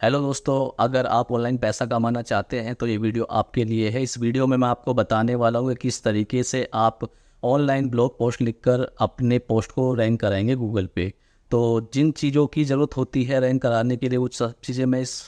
Hello दोस्तों, अगर आप ऑनलाइन पैसा कमाना चाहते हैं तो ये वीडियो आपके लिए है। इस वीडियो में मैं आपको बताने वाला हूँ कि किस तरीके से आप ऑनलाइन ब्लॉग पोस्ट लिखकर अपने पोस्ट को रैंक कराएंगे गूगल पे। तो जिन चीज़ों की ज़रूरत होती है रैंक कराने के लिए वो सब चीज़ें मैं इस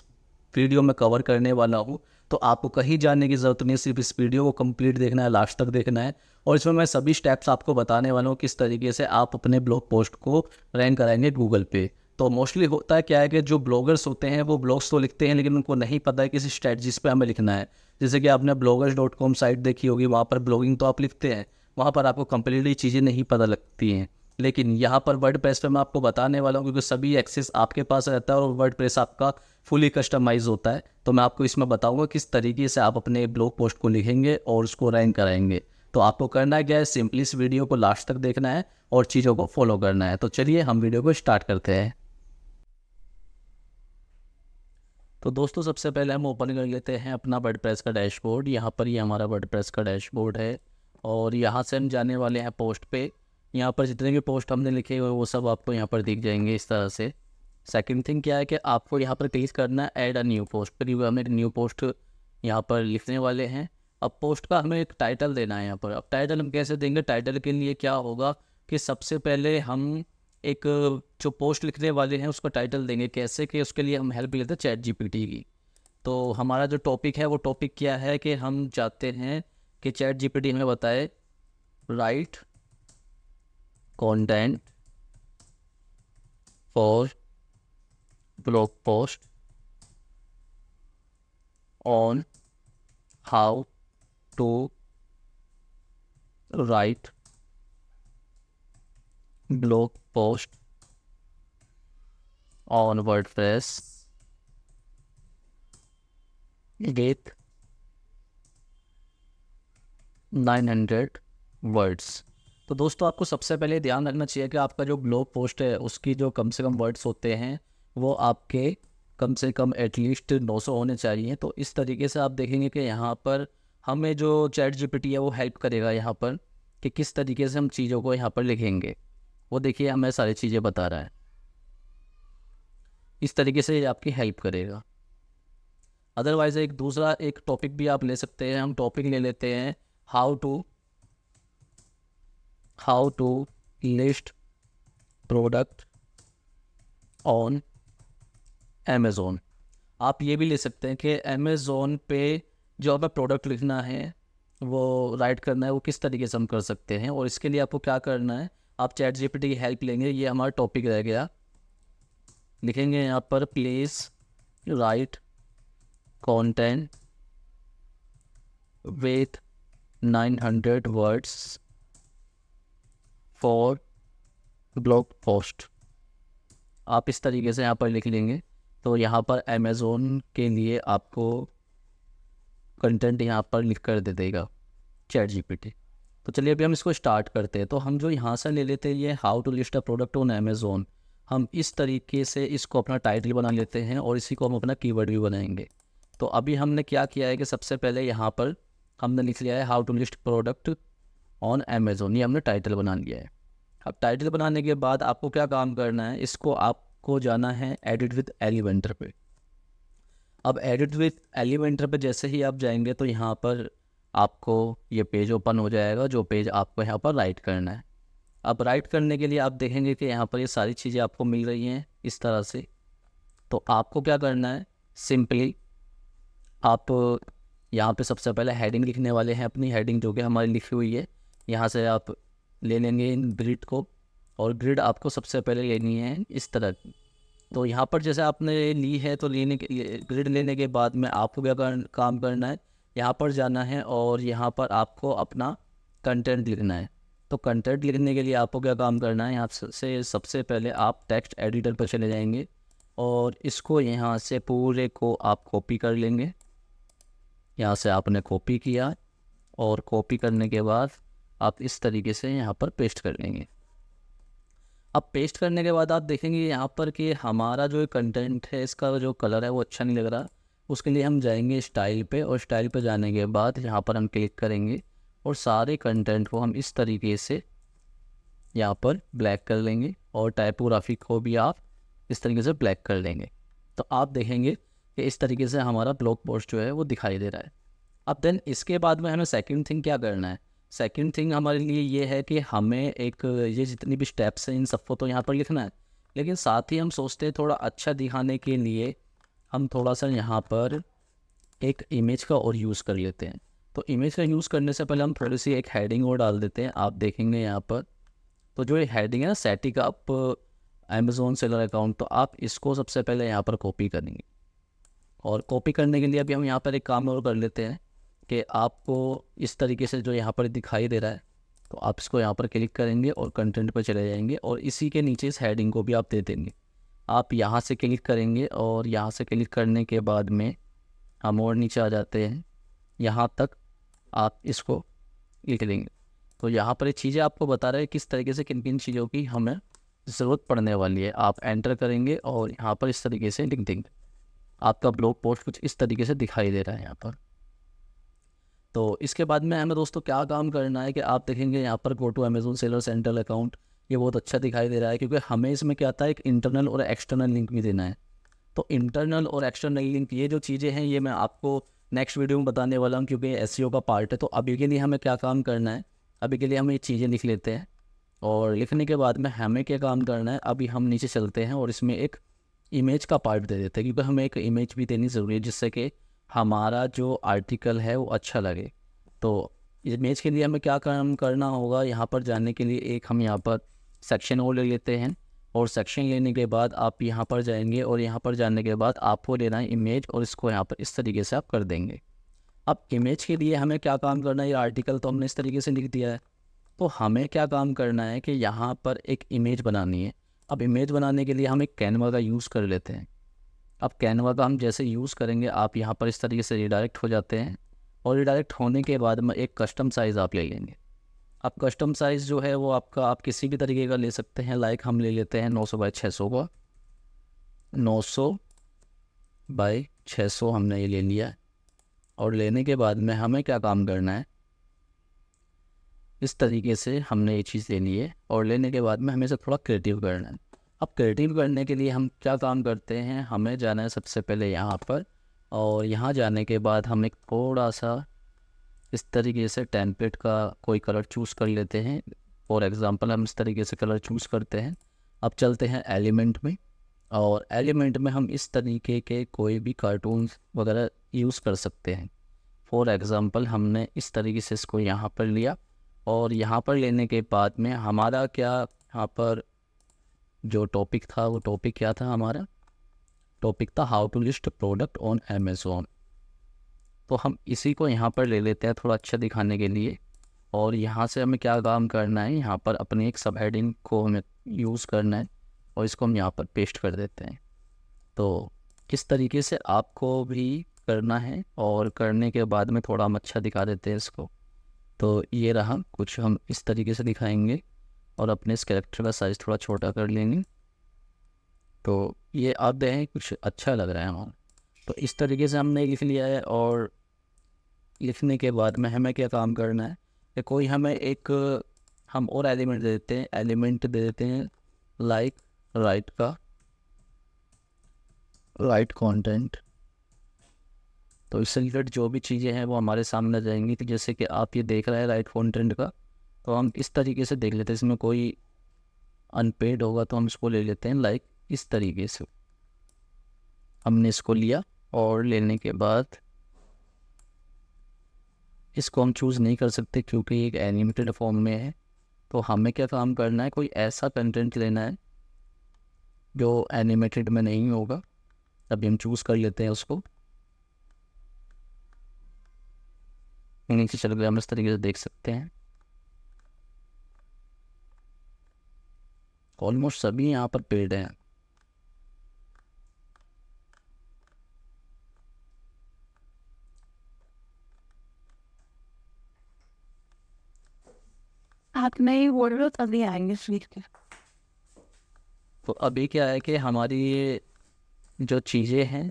वीडियो में कवर करने वाला हूँ। तो आपको कहीं जाने की ज़रूरत नहीं है, सिर्फ इस वीडियो को कंप्लीट देखना है, लास्ट तक देखना है। और इसमें मैं सभी स्टेप्स आपको बताने वाला हूँ किस तरीके से आप अपने ब्लॉग पोस्ट को रैंक कराएंगे गूगल पे। तो मोस्टली होता है क्या है कि जो ब्लॉगर्स होते हैं वो ब्लॉग्स तो लिखते हैं लेकिन उनको नहीं पता है किसी स्ट्रेटजीज पे हमें लिखना है। जैसे कि आपने bloggers.com साइट देखी होगी, वहाँ पर ब्लॉगिंग तो आप लिखते हैं, वहाँ पर आपको कंप्लीटली चीज़ें नहीं पता लगती हैं। लेकिन यहाँ पर वर्डप्रेस पे मैं आपको बताने वाला हूँ क्योंकि सभी एक्सेस आपके पास रहता है और वर्डप्रेस आपका फुली कस्टमाइज होता है। तो मैं आपको इसमें बताऊँगा किस तरीके से आप अपने ब्लॉग पोस्ट को लिखेंगे और उसको रैंक कराएंगे। तो आपको करना क्या है, सिंपली इस वीडियो को लास्ट तक देखना है और चीज़ों को फॉलो करना है। तो चलिए हम वीडियो को स्टार्ट करते हैं। तो दोस्तों, सबसे पहले हम ओपन कर लेते हैं अपना वर्डप्रेस का डैशबोर्ड। यहाँ पर ये हमारा वर्डप्रेस का डैशबोर्ड है और यहाँ से हम जाने वाले हैं पोस्ट पे। यहाँ पर जितने भी पोस्ट हमने लिखे हुए हैं वो सब आपको यहाँ पर दिख जाएंगे इस तरह से। सेकंड थिंग क्या है कि आपको यहाँ पर क्लिक करना है ऐड अ न्यू पोस्ट पर। हम एक न्यू पोस्ट यहाँ पर लिखने वाले हैं। अब पोस्ट का हमें एक टाइटल देना है यहाँ पर। अब टाइटल हम कैसे देंगे? टाइटल के लिए क्या होगा कि सबसे पहले हम एक जो पोस्ट लिखने वाले हैं उसका टाइटल देंगे। कैसे कि उसके लिए हम हेल्प लेते हैं चैट जीपीटी की। तो हमारा जो टॉपिक है वो टॉपिक क्या है कि हम चाहते हैं कि चैट जीपीटी हमें बताए write content for blog post on how to write blog post on WordPress with 900 words. तो दोस्तों, आपको सबसे पहले ध्यान रखना चाहिए कि आपका जो ब्लॉग पोस्ट है उसकी जो कम से कम वर्ड्स होते हैं वो आपके कम से कम एटलीस्ट 900 होने चाहिए। तो इस तरीके से आप देखेंगे कि यहाँ पर हमें जो चैट जीपीटी है वो हेल्प करेगा यहाँ पर कि किस तरीके से हम चीज़ों को यहाँ पर लिखेंगे। वो देखिए हमें सारी चीज़ें बता रहा है। इस तरीके से ये आपकी हेल्प करेगा। अदरवाइज़ एक दूसरा एक टॉपिक भी आप ले सकते हैं। हम टॉपिक ले लेते हैं how to list product on Amazon. आप ये भी ले सकते हैं कि अमेज़ोन पे जो हमें प्रोडक्ट लिखना है वो राइट करना है, वो किस तरीके से हम कर सकते हैं। और इसके लिए आपको क्या करना है, आप चैट जीपीटी की हेल्प लेंगे। ये हमारा टॉपिक रह गया। लिखेंगे यहाँ पर please write content with 900 words for blog post. आप इस तरीके से यहाँ पर लिख लेंगे तो यहाँ पर अमेज़ोन के लिए आपको कंटेंट यहाँ पर लिख कर दे देगा चैट जीपीटी। तो चलिए अभी हम इसको स्टार्ट करते हैं। तो हम जो यहाँ से ले लेते हैं ये how to list a product on Amazon. हम इस तरीके से इसको अपना टाइटल बना लेते हैं और इसी को हम अपना कीवर्ड भी बनाएंगे। तो अभी हमने क्या किया है कि सबसे पहले यहाँ पर हमने लिख लिया है how to list product on Amazon. ये हमने टाइटल बना लिया है। अब टाइटल बनाने के बाद आपको क्या काम करना है, इसको आपको जाना है एडिट विद एलिमेंटर पे। अब एडिट विद एलिमेंटर पे जैसे ही आप जाएंगे तो यहाँ पर आपको ये पेज ओपन हो जाएगा, जो पेज आपको यहाँ पर राइट करना है। अब राइट करने के लिए आप देखेंगे कि यहाँ पर ये सारी चीज़ें आपको मिल रही हैं इस तरह से। तो आपको क्या करना है, सिंपली आप यहाँ पे सबसे पहले हेडिंग लिखने वाले हैं। अपनी हेडिंग जो कि हमारी लिखी हुई है यहाँ से आप ले लेंगे इन ग्रिड को, और ग्रिड आपको सबसे पहले लेनी है इस तरह की। तो यहाँ पर जैसे आपने ली है तो लेने के ग्रिड लेने के बाद में आपको क्या काम करना है, यहाँ पर जाना है और यहाँ पर आपको अपना कंटेंट लिखना है। तो कंटेंट लिखने के लिए आपको क्या काम करना है, यहाँ से सबसे पहले आप टेक्स्ट एडिटर पर चले जाएंगे और इसको यहाँ से पूरे को आप कॉपी कर लेंगे। यहाँ से आपने कॉपी किया और कॉपी करने के बाद आप इस तरीके से यहाँ पर पेस्ट कर लेंगे। अब पेस्ट करने के बाद आप देखेंगे यहाँ पर कि हमारा जो कंटेंट है इसका जो कलर है वो अच्छा नहीं लग रहा। उसके लिए हम जाएंगे स्टाइल पे, और स्टाइल पे जाने के बाद यहाँ पर हम क्लिक करेंगे और सारे कंटेंट को हम इस तरीके से यहाँ पर ब्लैक कर लेंगे और टाइपोग्राफी को भी आप इस तरीके से ब्लैक कर लेंगे। तो आप देखेंगे कि इस तरीके से हमारा ब्लॉग पोस्ट जो है वो दिखाई दे रहा है। अब देन इसके बाद में हमें सेकंड थिंग क्या करना है। सेकंड थिंग हमारे लिए ये है कि हमें एक ये जितनी भी स्टेप्स हैं इन सबको तो यहाँ पर लिखना है, लेकिन साथ ही हम सोचते हैं थोड़ा अच्छा दिखाने के लिए हम थोड़ा सा यहाँ पर एक इमेज का और यूज़ कर लेते हैं। तो इमेज का यूज़ करने से पहले हम थोड़ी सी एक हेडिंग और डाल देते हैं। आप देखेंगे यहाँ पर तो जो ये हेडिंग है ना, setting up Amazon seller account, तो आप इसको सबसे पहले यहाँ पर कॉपी करेंगे। और कॉपी करने के लिए अभी हम यहाँ पर एक काम और कर लेते हैं कि आपको इस तरीके से जो यहाँ पर दिखाई दे रहा है, तो आप इसको यहाँ पर क्लिक करेंगे और कंटेंट पर चले जाएंगे और इसी के नीचे इस हेडिंग को भी आप दे देंगे। आप यहाँ से क्लिक करेंगे और यहाँ से क्लिक करने के बाद में हम और नीचे आ जाते हैं, यहाँ तक आप इसको लिख लेंगे। तो यहाँ पर ये चीज़ें आपको बता रहे हैं किस तरीके से किन किन चीज़ों की हमें ज़रूरत पड़ने वाली है। आप एंटर करेंगे और यहाँ पर इस तरीके से लिख देंगे। आपका ब्लॉग पोस्ट कुछ इस तरीके से दिखाई दे रहा है यहाँ पर। तो इसके बाद में हमें दोस्तों क्या काम करना है कि आप देखेंगे यहाँ पर go to Amazon seller central account, ये बहुत अच्छा दिखाई दे रहा है क्योंकि हमें इसमें क्या आता है एक इंटरनल और एक्सटर्नल लिंक भी देना है। तो इंटरनल और एक्सटर्नल लिंक ये जो चीज़ें हैं ये मैं आपको नेक्स्ट वीडियो में बताने वाला हूँ क्योंकि एसईओ का पार्ट है। तो अभी के लिए हमें क्या काम करना है, अभी के लिए हम ये चीज़ें लिख लेते हैं और लिखने के बाद में हमें क्या काम करना है, अभी हम नीचे चलते हैं और इसमें एक इमेज का पार्ट दे देते हैं क्योंकि हमें एक इमेज भी देनी ज़रूरी है जिससे कि हमारा जो आर्टिकल है वो अच्छा लगे। तो इमेज के लिए हमें क्या काम करना होगा, यहाँ पर जाने के लिए एक हम यहाँ पर सेक्शन और ले लेते हैं और सेक्शन लेने के बाद आप यहाँ पर जाएंगे और यहाँ पर जाने के बाद आपको लेना है इमेज और इसको यहाँ पर इस तरीके से आप कर देंगे। अब इमेज के लिए हमें क्या काम करना है, ये आर्टिकल तो हमने इस तरीके से लिख दिया है, तो हमें क्या काम करना है कि यहाँ पर एक इमेज बनानी है। अब इमेज बनाने के लिए हम एक कैनवा का यूज़ कर लेते हैं। अब कैनवा का हम जैसे यूज़ करेंगे आप यहाँ पर इस तरीके से रिडायरेक्ट हो जाते हैं और रिडायरेक्ट होने के बाद में एक कस्टम साइज़ आप ले लेंगे। अब कस्टम साइज़ जो है वो आपका आप किसी भी तरीके का ले सकते हैं, लाइक हम ले लेते हैं 900 बाई 600 का। 900 बाई 600 हमने ये ले लिया है और लेने के बाद में हमें क्या काम करना है, इस तरीके से हमने ये चीज़ लेनी है और लेने के बाद में हमें इसे थोड़ा क्रिएटिव करना है। अब क्रिएटिव करने के लिए हम क्या काम करते हैं, हमें जाना है सबसे पहले यहाँ पर और यहाँ जाने के बाद हम एक थोड़ा सा इस तरीके से टेम्पलेट का कोई कलर चूज़ कर लेते हैं। फॉर एग्ज़ाम्पल हम इस तरीके से कलर चूज़ करते हैं। अब चलते हैं एलिमेंट में और एलिमेंट में हम इस तरीके के कोई भी कार्टून्स वगैरह यूज़ कर सकते हैं। फॉर एग्ज़ाम्पल हमने इस तरीके से इसको यहाँ पर लिया और यहाँ पर लेने के बाद में हमारा क्या यहाँ पर जो टॉपिक था वो टॉपिक क्या था, हमारा टॉपिक था how to list product on Amazon. तो हम इसी को यहाँ पर ले लेते हैं थोड़ा अच्छा दिखाने के लिए और यहाँ से हमें क्या काम करना है, यहाँ पर अपनी एक सब हेडिंग को हमें यूज़ करना है और इसको हम यहाँ पर पेस्ट कर देते हैं। तो किस तरीके से आपको भी करना है और करने के बाद में थोड़ा हम अच्छा दिखा देते हैं इसको। तो ये रहा कुछ हम इस तरीके से दिखाएंगे और अपने इस कैरेक्टर का साइज़ थोड़ा छोटा कर लेंगे। तो ये आप देखें कुछ अच्छा लग रहा है हमारा। तो इस तरीके से हमने लिख लिया है और लिखने के बाद में हमें क्या काम करना है कि कोई हमें एक हम और एलिमेंट दे देते हैं, एलिमेंट दे देते हैं लाइक राइट का राइट कंटेंट। तो इससे रिलेटेड जो भी चीज़ें हैं वो हमारे सामने आ जाएंगी। तो जैसे कि आप ये देख रहे हैं राइट कंटेंट का, तो हम इस तरीके से देख लेते हैं, इसमें कोई अनपेड होगा तो हम इसको ले लेते हैं लाइक इस तरीके से। हमने इसको लिया और लेने के बाद इसको हम चूज़ नहीं कर सकते क्योंकि एक एनिमेटेड फॉर्म में है। तो हमें क्या काम करना है, कोई ऐसा कंटेंट लेना है जो एनिमेटेड में नहीं होगा। अभी हम चूज़ कर लेते हैं उसको, नीचे चल गए हम इस तरीके से देख सकते हैं। ऑलमोस्ट सभी यहाँ पर पेड हैं। आप नहीं बोल रहे हो तभी आएंगे सीख के। तो अभी क्या है कि हमारी ये जो चीज़ें हैं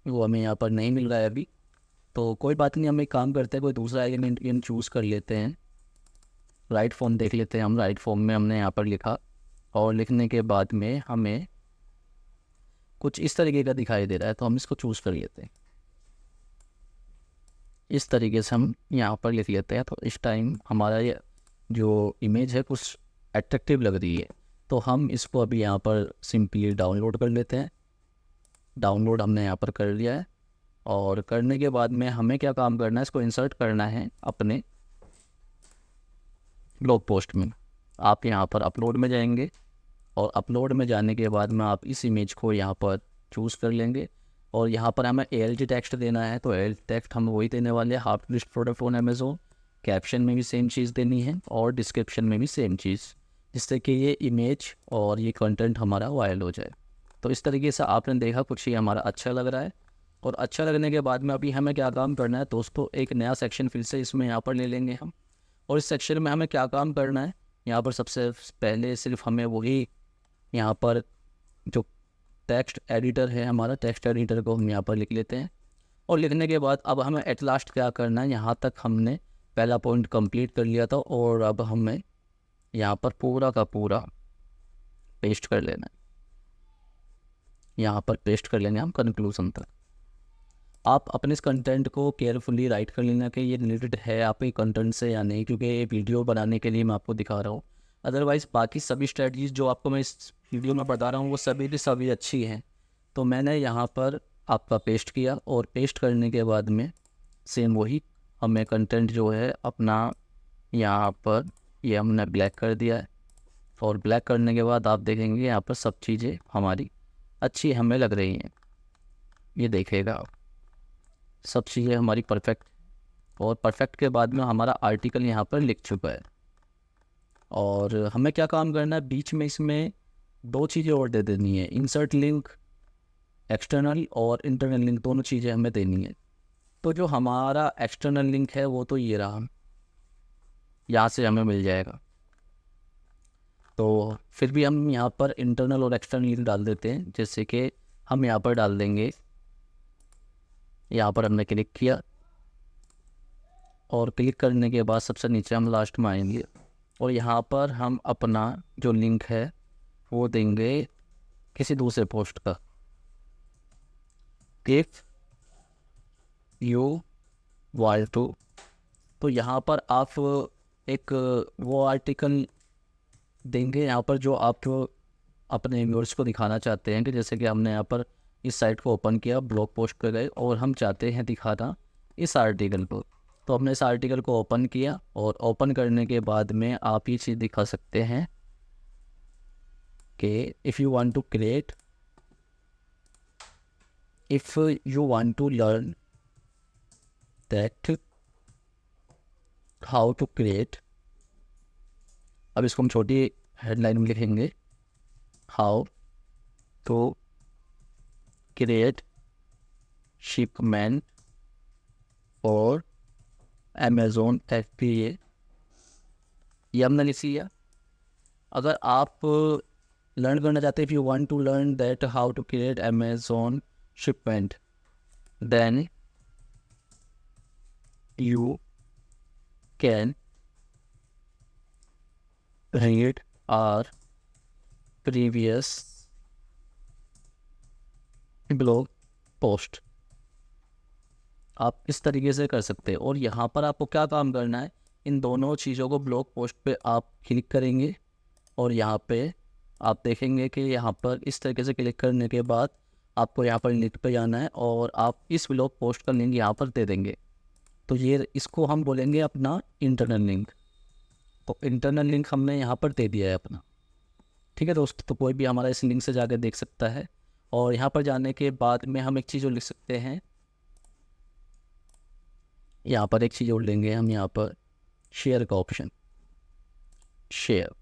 वो हमें यहाँ पर नहीं मिल रहा है अभी। तो कोई बात नहीं, हम एक काम करते हैं, कोई दूसरा एलिमेंट हम चूज़ कर लेते हैं। राइट फॉर्म देख लेते हैं हम। राइट फॉर्म में हमने यहाँ पर लिखा और लिखने के बाद में हमें कुछ इस तरीके का दिखाई दे रहा है, तो हम इसको चूज़ कर लेते हैं। इस तरीके से हम यहाँ पर लिख लेते हैं। तो इस टाइम हमारा ये जो इमेज है कुछ अट्रैक्टिव लग रही है, तो हम इसको अभी यहाँ पर सिंपली डाउनलोड कर लेते हैं। डाउनलोड हमने यहाँ पर कर लिया है, और करने के बाद में हमें क्या काम करना है, इसको इंसर्ट करना है अपने ब्लॉग पोस्ट में। आप यहाँ पर अपलोड में जाएंगे, और अपलोड में जाने के बाद में आप इस इमेज को यहाँ पर चूज़ कर लेंगे, और यहाँ पर हमें ALT टेक्स्ट देना है। तो ALT टेक्स्ट हम वही देने वाले हैं, half list product on Amazon. Caption में भी सेम चीज़ देनी है, और डिस्क्रिप्शन में भी सेम चीज़, जिससे कि ये इमेज और ये कंटेंट हमारा वायरल हो जाए। तो इस तरीके से आपने देखा कुछ ये हमारा अच्छा लग रहा है। और अच्छा लगने के बाद में अभी हमें क्या काम करना है दोस्तों, एक नया सेक्शन फिर से इसमें यहाँ पर ले लेंगे हम। और इस सेक्शन में हमें क्या काम करना है, यहाँ पर सबसे पहले सिर्फ हमें वही यहाँ पर जो टेक्स्ट एडिटर है, हमारा टेक्स्ट एडिटर को हम यहाँ पर लिख लेते हैं। और लिखने के बाद अब हमें एट लास्ट क्या करना है, यहाँ तक हमने पहला पॉइंट कंप्लीट कर लिया था, और अब हमें यहाँ पर पूरा का पूरा पेस्ट कर लेना है। यहाँ पर पेस्ट कर लेंगे हम कंक्लूजन तक। आप अपने इस कंटेंट को केयरफुली राइट कर लेना कि ये रिलेटेड है आपके कंटेंट से या नहीं, क्योंकि ये वीडियो बनाने के लिए मैं आपको दिखा रहा हूँ। अदरवाइज़ बाकी सभी स्ट्रेटजीज जो आपको मैं इस वीडियो में बता रहा हूँ वो सभी की सभी अच्छी हैं। तो मैंने यहाँ पर आपका पेस्ट किया, और पेस्ट करने के बाद में सेम वही हमें कंटेंट जो है अपना यहाँ पर ये हमने ब्लैक कर दिया है। और ब्लैक करने के बाद आप देखेंगे यहाँ पर सब चीज़ें हमारी अच्छी हमें लग रही हैं। ये देखेगा आप, सब चीज़ें हमारी परफेक्ट, और परफेक्ट के बाद में हमारा आर्टिकल यहाँ पर लिख चुका है। और हमें क्या काम करना है, बीच में इसमें दो चीज़ें और दे देनी है, इंसर्ट लिंक एक्सटर्नल और इंटरनल लिंक, दोनों चीज़ें हमें देनी है। तो जो हमारा एक्सटर्नल लिंक है वो तो ये रहा, यहाँ से हमें मिल जाएगा। तो फिर भी हम यहाँ पर इंटरनल और एक्सटर्नल लिंक डाल देते हैं, जैसे कि हम यहाँ पर डाल देंगे। यहाँ पर हमने क्लिक किया, और क्लिक करने के बाद सबसे नीचे हम लास्ट में आएंगे, और यहाँ पर हम अपना जो लिंक है वो देंगे किसी दूसरे पोस्ट का। इफ यू वांट टू, तो यहाँ पर आप एक वो आर्टिकल देंगे यहाँ पर जो आप अपने व्यूअर्स को दिखाना चाहते हैं, कि जैसे कि हमने यहाँ पर इस साइट को ओपन किया, ब्लॉग पोस्ट पे गए, और हम चाहते हैं दिखाना इस आर्टिकल को। तो हमने इस आर्टिकल को ओपन किया, और ओपन करने के बाद में आप ये चीज़ दिखा सकते हैं कि if you want to learn that how to create, अब इसको हम छोटी हेडलाइन में लिखेंगे, how to create shipment for Amazon FBA, ये हमने लिख लिया। अगर आप लर्न करना चाहते हैं, if you want to learn that how to create Amazon shipment, then you can read our previous blog post, आप इस तरीके से कर सकते हैं। और यहाँ पर आपको क्या काम करना है, इन दोनों चीज़ों को ब्लॉग पोस्ट पे आप क्लिक करेंगे, और यहाँ पे आप देखेंगे कि यहाँ पर इस तरीके से क्लिक करने के बाद आपको यहाँ पर लिंक पे जाना है, और आप इस ब्लॉग पोस्ट का लिंक यहाँ पर दे देंगे। तो ये इसको हम बोलेंगे अपना इंटरनल लिंक। तो इंटरनल लिंक हमने यहाँ पर दे दिया है अपना, ठीक है दोस्त। तो कोई भी हमारा इस लिंक से जाकर देख सकता है। और यहाँ पर जाने के बाद में हम एक चीज़ और लिख सकते हैं, यहाँ पर एक चीज़ और लेंगे हम, यहाँ पर शेयर का ऑप्शन, शेयर,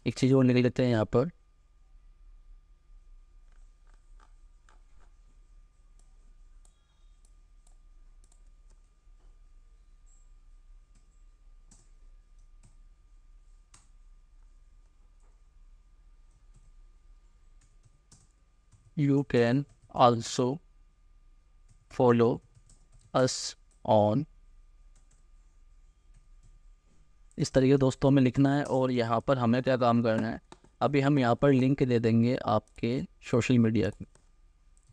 एक चीज़ और लिख लेते हैं यहाँ पर, you can also follow us on, इस तरीके दोस्तों में लिखना है। और यहाँ पर हमें क्या काम करना है, अभी हम यहाँ पर लिंक दे देंगे आपके सोशल मीडिया की।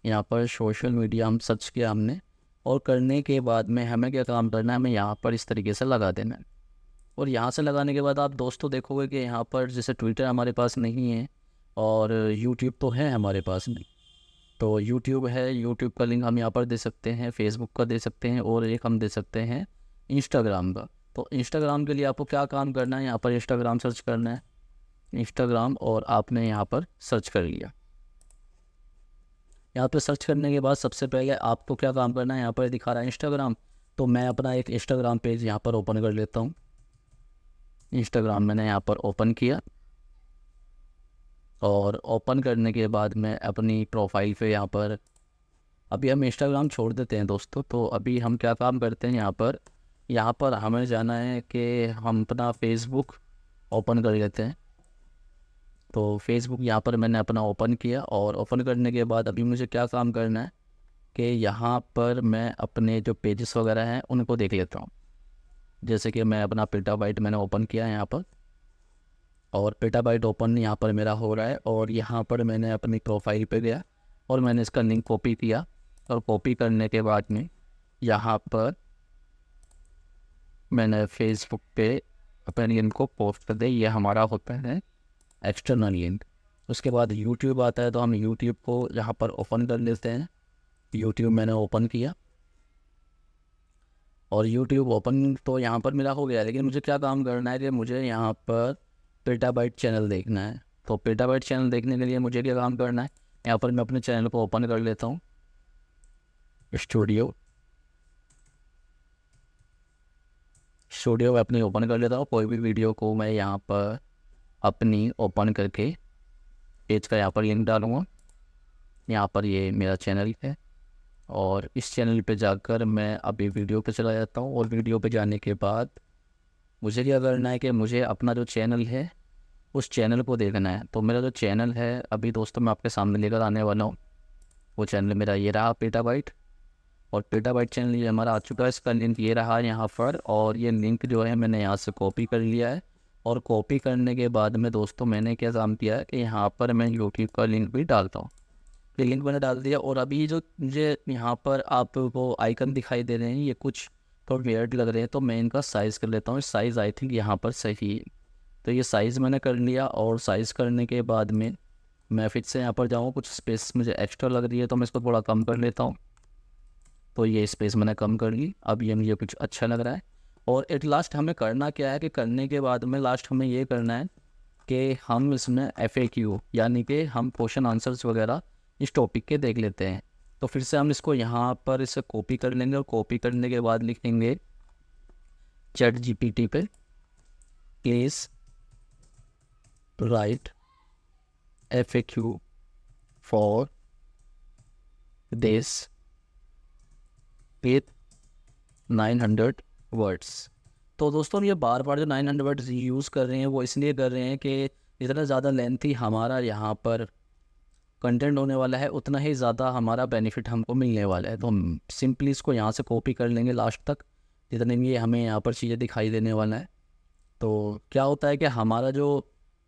यहाँ पर सोशल मीडिया हम सर्च किया हमने, और करने के बाद में हमें क्या काम करना है, हमें यहाँ पर इस तरीके से लगा देना है। और यहाँ से लगाने के बाद आप दोस्तों देखोगे कि यहाँ पर जैसे ट्विटर हमारे पास नहीं है और यूट्यूब तो है हमारे पास नहीं, तो यूट्यूब है, यूट्यूब का लिंक हम यहाँ पर दे सकते हैं, फेसबुक का दे सकते हैं, और एक हम दे सकते हैं इंस्टाग्राम का। तो इंस्टाग्राम के लिए आपको क्या काम करना है, यहाँ पर इंस्टाग्राम सर्च करना है, इंस्टाग्राम, और आपने यहाँ पर सर्च कर लिया। यहाँ पर सर्च करने के बाद सबसे पहले आपको क्या काम करना है, यहाँ पर दिखा रहा है इंस्टाग्राम, तो मैं अपना एक इंस्टाग्राम पेज यहाँ पर ओपन कर लेता हूँ। इंस्टाग्राम मैंने यहाँ पर ओपन किया, और ओपन करने के बाद मैं अपनी प्रोफाइल पे यहाँ पर, अभी हम इंस्टाग्राम छोड़ देते हैं दोस्तों। तो अभी हम क्या काम करते हैं, यहाँ पर हमें जाना है कि हम अपना फेसबुक ओपन कर लेते हैं। तो फेसबुक यहाँ पर मैंने अपना ओपन किया, और ओपन करने के बाद अभी मुझे क्या काम करना है कि यहाँ पर मैं अपने जो पेजेस वगैरह हैं उनको देख लेता हूँ। जैसे कि मैं अपना पेटाबाइट मैंने ओपन किया है यहाँ पर, और पेटाबाइट ओपन यहाँ पर मेरा हो रहा है, और यहाँ पर मैंने अपनी प्रोफाइल पे गया और मैंने इसका लिंक कॉपी किया, और कॉपी करने के बाद में यहाँ पर मैंने फेसबुक पे अपने लिंक को पोस्ट कर दिया। ये हमारा होता है एक्सटर्नल लिंक। उसके बाद यूट्यूब आता है, तो हम यूट्यूब को यहाँ पर ओपन कर लेते हैं। यूट्यूब मैंने ओपन किया, और यूट्यूब ओपन तो यहाँ पर मेरा हो गया, लेकिन मुझे क्या काम करना है कि मुझे यहाँ पर पेटाबाइट चैनल देखना है। तो पेटाबाइट चैनल देखने के लिए मुझे क्या काम करना है, यहाँ पर मैं अपने चैनल को ओपन कर लेता हूँ, स्टूडियो में अपनी ओपन कर लेता हूँ। कोई भी वीडियो को मैं यहाँ पर अपनी ओपन करके पेज का यहाँ पर लिंक डालूँगा। यहाँ पर ये मेरा चैनल है, और इस चैनल पे जाकर मैं अभी वीडियो पे चला जाता हूँ। और वीडियो पे जाने के बाद मुझे क्या करना है कि मुझे अपना जो चैनल है उस चैनल को देखना है। तो मेरा जो चैनल है अभी दोस्तों मैं आपके सामने लेकर आने वाला हूँ। वो चैनल मेरा ये रहा, पेटाबाइट, और पेटाबाइट चैनल ये हमारा आ चुका है। इसका लिंक ये रहा यहाँ पर, और ये लिंक जो है मैंने यहाँ से कॉपी कर लिया है। और कॉपी करने के बाद में दोस्तों मैंने क्या काम किया है कि यहाँ पर मैं यूट्यूब का लिंक भी डालता हूँ। ये लिंक मैंने डाल दिया, और अभी जो मुझे यहाँ पर आपको आइकन दिखाई दे रहे हैं ये कुछ थोड़ा वियर्ड लग रहे हैं, तो मैं इनका साइज़ कर लेता हूँ। साइज़ आई थिंक यहाँ पर सही है, तो ये साइज़ मैंने कर लिया। और साइज़ करने के बाद में मैं फिर से यहाँ पर जाऊँ, कुछ स्पेस मुझे एक्स्ट्रा लग रही है तो मैं इसको थोड़ा कम कर लेता हूँ। तो ये स्पेस मैंने कम कर ली, अब ये मुझे कुछ अच्छा लग रहा है। और एट लास्ट हमें करना क्या है कि करने के बाद में लास्ट हमें ये करना है कि हम इसमें FAQ यानी कि हम क्वेश्चन आंसर्स वगैरह इस टॉपिक के देख लेते हैं। तो फिर से हम इसको यहाँ पर इसे कॉपी कर लेंगे, और कॉपी करने के बाद लिखेंगे ChatGPT पे please write FAQ for this with 900 words. तो दोस्तों ये बार बार जो 900 वर्ड्स यूज़ कर रहे हैं वो इसलिए कर रहे हैं कि जितना ज़्यादा लेंथी हमारा यहाँ पर कंटेंट होने वाला है उतना ही ज़्यादा हमारा बेनिफिट हमको मिलने वाला है। तो हम सिंपली इसको यहाँ से कॉपी कर लेंगे लास्ट तक, जितने भी हमें यहाँ पर चीज़ें दिखाई देने वाला है। तो क्या होता है कि हमारा जो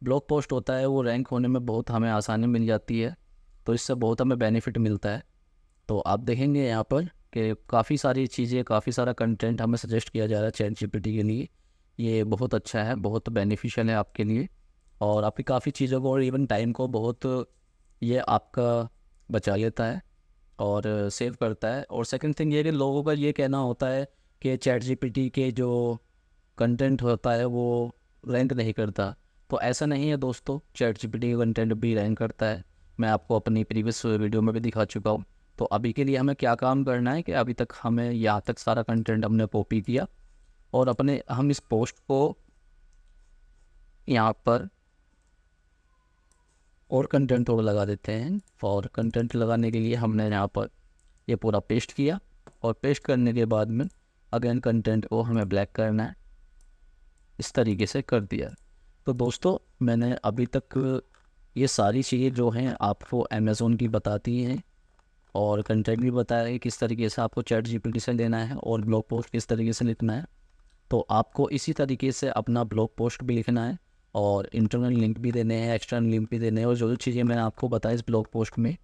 ब्लॉग पोस्ट होता है वो रैंक होने में बहुत हमें आसानी मिल जाती है, तो इससे बहुत हमें बेनिफिट मिलता है। तो आप देखेंगे यहाँ पर कि काफ़ी सारी चीज़ें, काफ़ी सारा कंटेंट हमें सजेस्ट किया जा रहा है ChatGPT के लिए। ये बहुत अच्छा है, बहुत बेनिफिशियल है आपके लिए, और आपकी काफ़ी चीज़ों को और इवन टाइम को बहुत ये आपका बचा लेता है और सेव करता है। और सेकंड थिंग ये कि लोगों का ये कहना होता है कि ChatGPT के जो कंटेंट होता है वो रैंक नहीं करता, तो ऐसा नहीं है दोस्तों, ChatGPT का कंटेंट भी रैंक करता है। मैं आपको अपनी प्रीवियस वीडियो में भी दिखा चुका हूँ। तो अभी के लिए हमें क्या काम करना है कि अभी तक हमें यहाँ तक सारा कंटेंट हमने कॉपी किया, और अपने हम इस पोस्ट को यहाँ पर और कंटेंट थोड़ा लगा देते हैं। और कंटेंट लगाने के लिए हमने यहाँ पर ये पूरा पेस्ट किया, और पेस्ट करने के बाद में अगेन कंटेंट को हमें ब्लैक करना है, इस तरीके से कर दिया। तो दोस्तों मैंने अभी तक ये सारी चीज़ें जो हैं आपको अमेज़ोन की बताती हैं, और कंटेंट भी बताया है किस तरीके से आपको ChatGPT से लेना है, और ब्लॉग पोस्ट किस तरीके से लिखना है। तो आपको इसी तरीके से अपना ब्लॉग पोस्ट भी लिखना है, और इंटरनल लिंक भी देने हैं, एक्सटर्नल लिंक भी देने हैं, और जो जो चीज़ें मैंने आपको बताई इस ब्लॉग पोस्ट में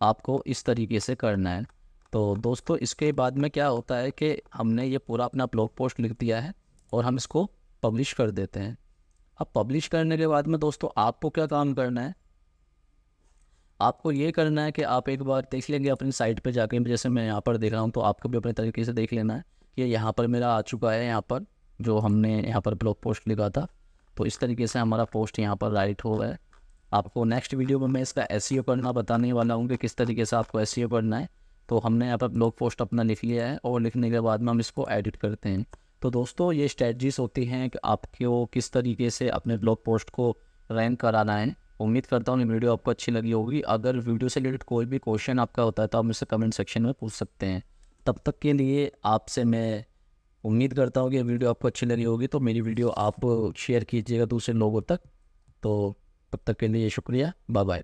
आपको इस तरीके से करना है। तो दोस्तों इसके बाद में क्या होता है कि हमने ये पूरा अपना ब्लॉग पोस्ट लिख दिया है और हम इसको पब्लिश कर देते हैं। अब पब्लिश करने के बाद में दोस्तों आपको क्या काम करना है, आपको ये करना है कि आप एक बार देख लेंगे अपनी साइट पे जाके, जैसे मैं यहाँ पर देख रहा हूँ, तो आपको भी अपने तरीके से देख लेना है कि यहाँ पर मेरा आ चुका है, यहाँ पर जो हमने यहाँ पर ब्लॉग पोस्ट लिखा था, तो इस तरीके से हमारा पोस्ट यहाँ पर राइट हो गया है। आपको नेक्स्ट वीडियो में मैं इसका एसईओ करना बताने वाला हूँ कि किस तरीके से आपको एसईओ करना है। तो हमने यहाँ पर ब्लॉग पोस्ट अपना लिख लिया है और लिखने के बाद में हम इसको एडिट करते हैं। तो दोस्तों ये स्ट्रेटजीज होती हैं कि आपको किस तरीके से अपने ब्लॉग पोस्ट को रैंक कराना है। उम्मीद करता हूँ ये वीडियो आपको अच्छी लगी होगी। अगर वीडियो से रिलेटेड कोई भी क्वेश्चन आपका होता है तो आप मुझसे कमेंट सेक्शन में पूछ सकते हैं। तब तक के लिए आपसे मैं उम्मीद करता हूँ कि ये वीडियो आपको अच्छी लगी होगी, तो मेरी वीडियो आप शेयर कीजिएगा दूसरे लोगों तक। तो तब तक के लिए शुक्रिया, बाय बाय।